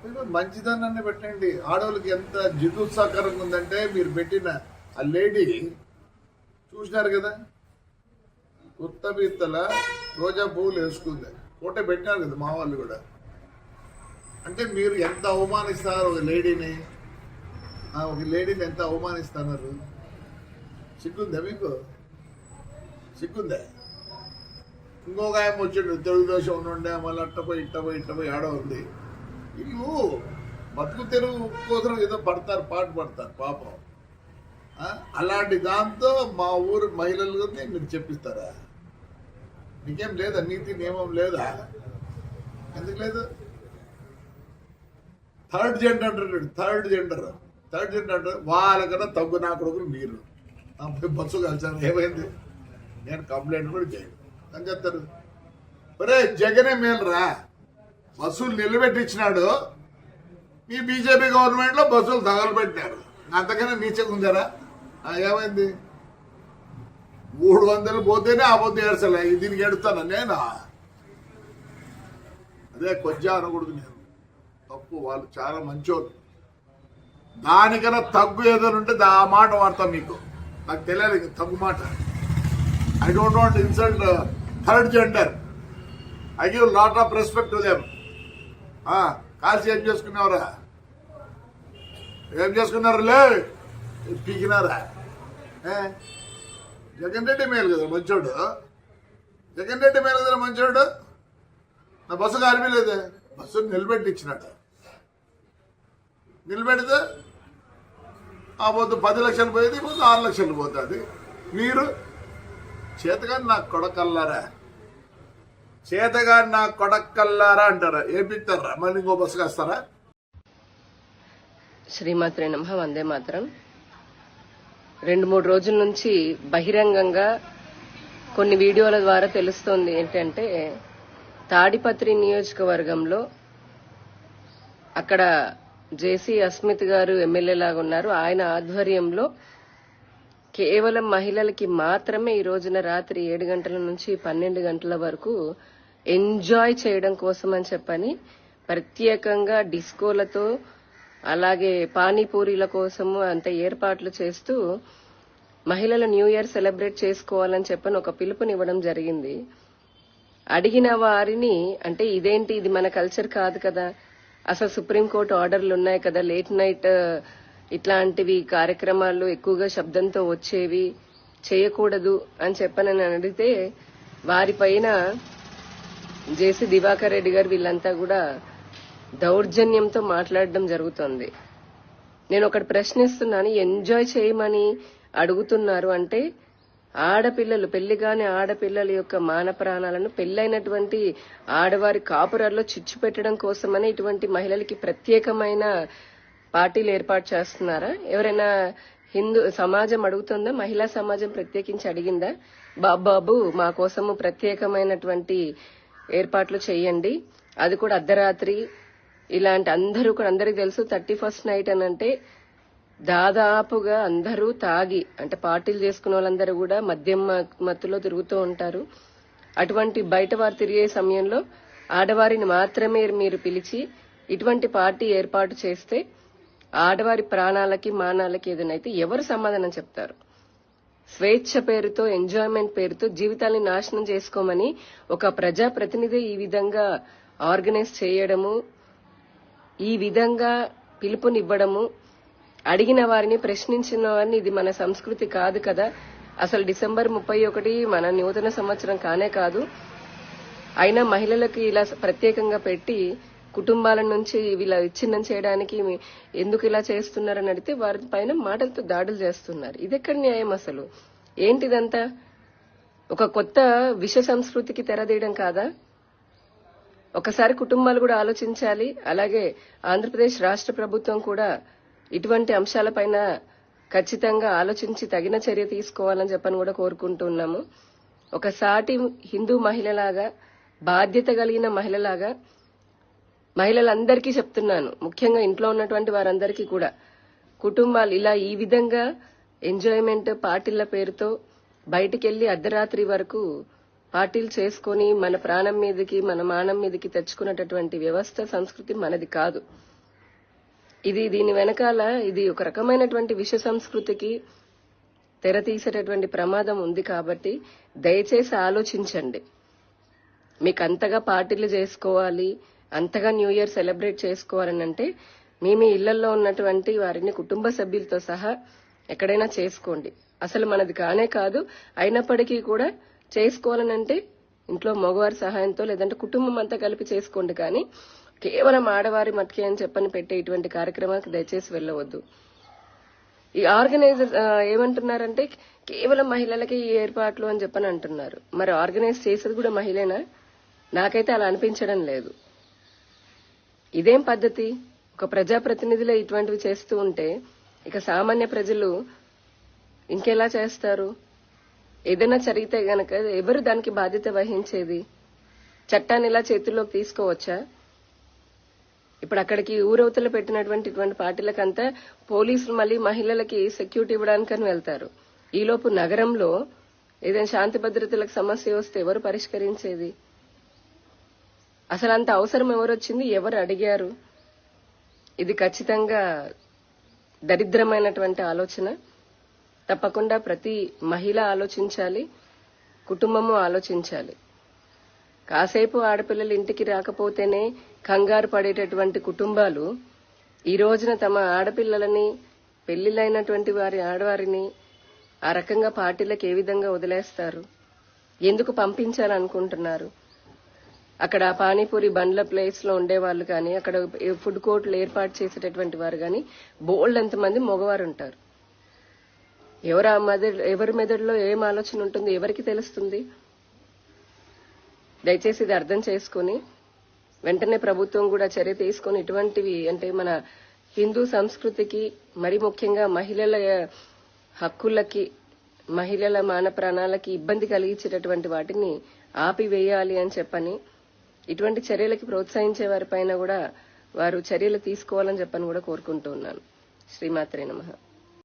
మీరు మంచిదనాన్ని పెట్టండి. ఆడవాళ్ళకి ఎంత జిగుత్సాకరంగా ఉందంటే మీరు పెట్టిన ఆ లేడీ చూసినారు కదా, కొత్త బీత్తల రోజా పువ్వులు వేసుకుంది, ఫోటో పెట్టినారు కదా మా వాళ్ళు కూడా. అంటే మీరు ఎంత అవమానిస్తున్నారు ఒక లేడీని, ఎంత అవమానిస్తున్నారు. సిగ్గుందా మీకు? సిగ్గుందా? ఇంకొక ఆయన వచ్చాడు తెలుగుదేశం నుండే, మళ్ళీ ఇట్టపోయి ఆడ ఉంది. వీళ్ళు బతుకు తెరువు కోసం ఏదో పాట పడతారు పాపం. అలాంటి దాంతో మా ఊరు మహిళలు మీరు చెప్పిస్తారా? నీకేం లేదా? నీతి నియమం లేదా? ఎందుకు లేదు? థర్డ్ జెండర్ అంటారు. వాళ్ళకన్నా తగ్గు నా కొడుకులు మీరు బస్సు కలిసాను. ఏమైంది? నేను కంప్లైంట్ కూడా చేయను అని చెప్తారు. ఒరే జగనే మేలురా, బస్సులు నిలబెట్టించినాడు. మీ బీజేపీ గవర్నమెంట్లో బస్సులు తగలబెట్టినారు. అంతకన్నా నీచగా ఉందారా? ఏమైంది? 300 పోతేనే ఆ పొద్దు ఏడ్చలే, దీనికి ఎడుతాను నేనా? అదే కొంచెం అనకూడదు. నేను తప్పు, వాళ్ళు చాలా మంచోళ్ళు. దానికన్నా తగ్గు ఏదైనా ఉంటే ఆ మాట వాడతాం. మీకు నాకు తెలియదు తగ్గు మాట. I don't want insult third gender. I give lot of respect to them. కాల్సి ఏం చేసుకున్నావురా? ఏం చేసుకున్నారు? పీకినారా? జగన్ రెడ్డి మేలు కదా మంచోడు. నా బస్సు కాలిపోలేదే, బస్సు నిలబెట్టించినట్టు. నిలబెడితే ఆ పొద్దు 10 లక్షలు పోయేది, ఈ పొద్దు 6 లక్షలు పోతుంది. మీరు చేతగాని నాకు కొడకల్లారా అంటారా? ఏపిస్తారా? మళ్ళీ ఇంకో బస్సు కాస్తారా? శ్రీమాత్రే నమః. వందే మాత్రం. 2-3 రోజుల నుంచి బహిరంగంగా కొన్ని వీడియోల ద్వారా తెలుస్తోంది ఏంటంటే, తాడిపత్రి నియోజకవర్గంలో అక్కడ జేసీ అస్మిత్ గారు ఎమ్మెల్యే లాగా ఉన్నారు. ఆయన ఆధ్వర్యంలో కేవలం మహిళలకి మాత్రమే ఈ రోజున రాత్రి 7 గంటల నుంచి 12 గంటల వరకు ఎంజాయ్ చేయడం కోసం అని చెప్పని ప్రత్యేకంగా డిస్కోలతో అలాగే పానీపూరీల కోసము అంత ఏర్పాట్లు చేస్తూ మహిళలు న్యూ ఇయర్ సెలబ్రేట్ చేసుకోవాలని చెప్పని ఒక పిలుపునివ్వడం జరిగింది. అడిగిన వారిని, అంటే ఇదేంటి, ఇది మన కల్చర్ కాదు కదా, అసలు సుప్రీంకోర్టు ఆర్డర్లు ఉన్నాయి కదా, లేట్ నైట్ ఇట్లాంటివి కార్యక్రమాలు ఎక్కువగా శబ్దంతో వచ్చేవి చేయకూడదు అని చెప్పని అడిగితే వారిపైన జేసీ దివాకర్ రెడ్డి గారు వీళ్ళంతా కూడా దౌర్జన్యంతో మాట్లాడడం జరుగుతోంది. నేను ఒకటి ప్రశ్నిస్తున్నాను, ఎంజాయ్ చేయమని అడుగుతున్నారు అంటే ఆడపిల్లలు, పెళ్లిగాని ఆడపిల్లల యొక్క మాన ప్రాణాలను పెళ్లైనటువంటి ఆడవారి కాపురాల్లో చిచ్చు పెట్టడం కోసమని ఇటువంటి మహిళలకి ప్రత్యేకమైన పార్టీలు ఏర్పాటు చేస్తున్నారా? ఎవరైనా హిందూ సమాజం అడుగుతుందా? మహిళా సమాజం ప్రత్యేకించి అడిగిందా? బాబు మా కోసము ప్రత్యేకమైనటువంటి ఏర్పాట్లు చేయండి, అది కూడా అర్ధరాత్రి, ఇలాంటి అందరికీ తెలుసు 31st నైట్ అని అంటే దాదాపుగా అందరూ తాగి, అంటే పార్టీలు చేసుకున్న వాళ్ళందరూ కూడా మద్యం మత్తులో తిరుగుతూ ఉంటారు. అటువంటి బయట వారు తిరిగే సమయంలో ఆడవారిని మాత్రమే మీరు పిలిచి ఇటువంటి పార్టీ ఏర్పాటు చేస్తే ఆడవారి ప్రాణాలకి మానాలకి ఏదైనా ఎవరు సమాధానం చెప్తారు? స్వేచ్ఛ పేరుతో, ఎంజాయ్మెంట్ పేరుతో జీవితాన్ని నాశనం చేసుకోమని ఒక ప్రజాప్రతినిధి ఈ విధంగా ఆర్గనైజ్ చేయడము, ఈ విధంగా పిలుపునివ్వడము, అడిగిన వారిని, ప్రశ్నించిన వారిని, ఇది మన సంస్కృతి కాదు కదా. అసలు డిసెంబర్ 31 మన నూతన సంవత్సరం కానే కాదు. అయినా మహిళలకి ఇలా ప్రత్యేకంగా పెట్టి కుటుంబాల నుంచి వీళ్ళ విచ్ఛిన్నం చేయడానికి ఎందుకు ఇలా చేస్తున్నారని అడిగితే వారి పైన మాటలతో దాడులు చేస్తున్నారు. ఇదెక్కడ న్యాయం? అసలు ఏంటిదంతా? ఒక కొత్త విష సంస్కృతికి తెరదీయడం కాదా? ఒకసారి కుటుంబాలు కూడా ఆలోచించాలి. అలాగే ఆంధ్రప్రదేశ్ రాష్ట్ర ప్రభుత్వం కూడా ఇటువంటి అంశాలపైన ఖచ్చితంగా ఆలోచించి తగిన చర్య తీసుకోవాలని చెప్పని కూడా కోరుకుంటున్నాము. ఒక సాటి హిందూ మహిళలాగా, బాధ్యత కలిగిన మహిళలాగా మహిళలందరికీ చెప్తున్నాను, ముఖ్యంగా ఇంట్లో ఉన్నటువంటి వారందరికీ కూడా, కుటుంబాలు ఇలా ఈ విధంగా ఎంజాయ్మెంట్ పార్టీల పేరుతో బయటికెళ్లి అర్ధరాత్రి వరకు పార్టీలు చేసుకుని మన ప్రాణం మీదకి, మన మానం మీదకి తెచ్చుకున్నటువంటి వ్యవస్థ, సంస్కృతి మనది కాదు. దీని వెనకాల ఇది ఒక రకమైనటువంటి విష సంస్కృతికి తెర తీసేటటువంటి ప్రమాదం ఉంది. కాబట్టి దయచేసి ఆలోచించండి. మీకు అంతగా పార్టీలు చేసుకోవాలి, అంతగా న్యూ ఇయర్ సెలబ్రేట్ చేసుకోవాలని అంటే మీ ఇళ్లలో ఉన్నటువంటి వారిని కుటుంబ సభ్యులతో సహా ఎక్కడైనా చేసుకోండి. అసలు మనది కానే కాదు, అయినప్పటికీ కూడా చేసుకోవాలనంటే ఇంట్లో మగవారి సహాయంతో లేదంటే కుటుంబం అంతా కలిపి చేసుకోండి. కానీ కేవలం ఆడవారి మట్కే అని చెప్పని పెట్టే ఇటువంటి కార్యక్రమానికి దయచేసి వెళ్ళవద్దు. ఈ ఆర్గనైజర్ ఏమంటున్నారంటే కేవలం మహిళలకి ఈ ఏర్పాట్లు అని చెప్పని అంటున్నారు. మరి ఆర్గనైజ్ చేసేది కూడా మహిళేనా? నాకైతే అలా అనిపించడం లేదు. ఇదేం పద్ధతి? ఒక ప్రజాప్రతినిధులే ఇటువంటివి చేస్తూ ఉంటే ఇక సామాన్య ప్రజలు ఇంకెలా చేస్తారు? ఏదైనా జరిగితే గనక ఎవరు దానికి బాధ్యత వహించేది? చట్టాన్ని ఇలా చేతుల్లోకి తీసుకోవచ్చా? ఇప్పుడు అక్కడికి ఊరవతలు పెట్టినటువంటి ఇటువంటి పార్టీలకంతా పోలీసులు మళ్ళీ మహిళలకి సెక్యూరిటీ ఇవ్వడానికని వెళ్తారు. ఈలోపు నగరంలో ఏదైనా శాంతి భద్రతలకు సమస్య వస్తే ఎవరు పరిష్కరించేది? అసలు అంత అవసరం ఎవరొచ్చింది? ఎవరు అడిగారు? ఇది ఖచ్చితంగా దరిద్రమైనటువంటి ఆలోచన. తప్పకుండా ప్రతి మహిళ ఆలోచించాలి, కుటుంబము ఆలోచించాలి. కాసేపు ఆడపిల్లలు ఇంటికి రాకపోతేనే కంగారు పడేటటువంటి కుటుంబాలు ఈ రోజున తమ ఆడపిల్లలని, పెళ్లిళ్ళైనటువంటి వారి ఆడవారిని ఆ రకంగా పార్టీలకు ఏ విధంగా వదిలేస్తారు? ఎందుకు పంపించాలనుకుంటున్నారు? అక్కడ పానీపూరి బండ్ల ప్లేస్ లో ఉండేవాళ్ళు కానీ, అక్కడ ఫుడ్ కోర్టులు ఏర్పాటు చేసేటటువంటి వారు కానీ బోల్డ్ ఎంతమంది మగవారు ఉంటారు. ఎవరి మెదడులో ఏం ఆలోచన ఉంటుంది ఎవరికి తెలుస్తుంది? దయచేసి ఇది అర్థం చేసుకుని వెంటనే ప్రభుత్వం కూడా చర్య తీసుకుని ఇటువంటివి అంటే మన హిందూ సంస్కృతికి, మరి ముఖ్యంగా మహిళల హక్కులకి, మహిళల మాన ప్రాణాలకి ఇబ్బంది కలిగించేటటువంటి వాటిని ఆపివేయాలి అని చెప్పని, ఇటువంటి చర్యలకి ప్రోత్సహించే వారిపైన కూడా వారు చర్యలు తీసుకోవాలని చెప్పని కూడా కోరుకుంటూ ఉన్నాను. శ్రీమాత్రే నమః.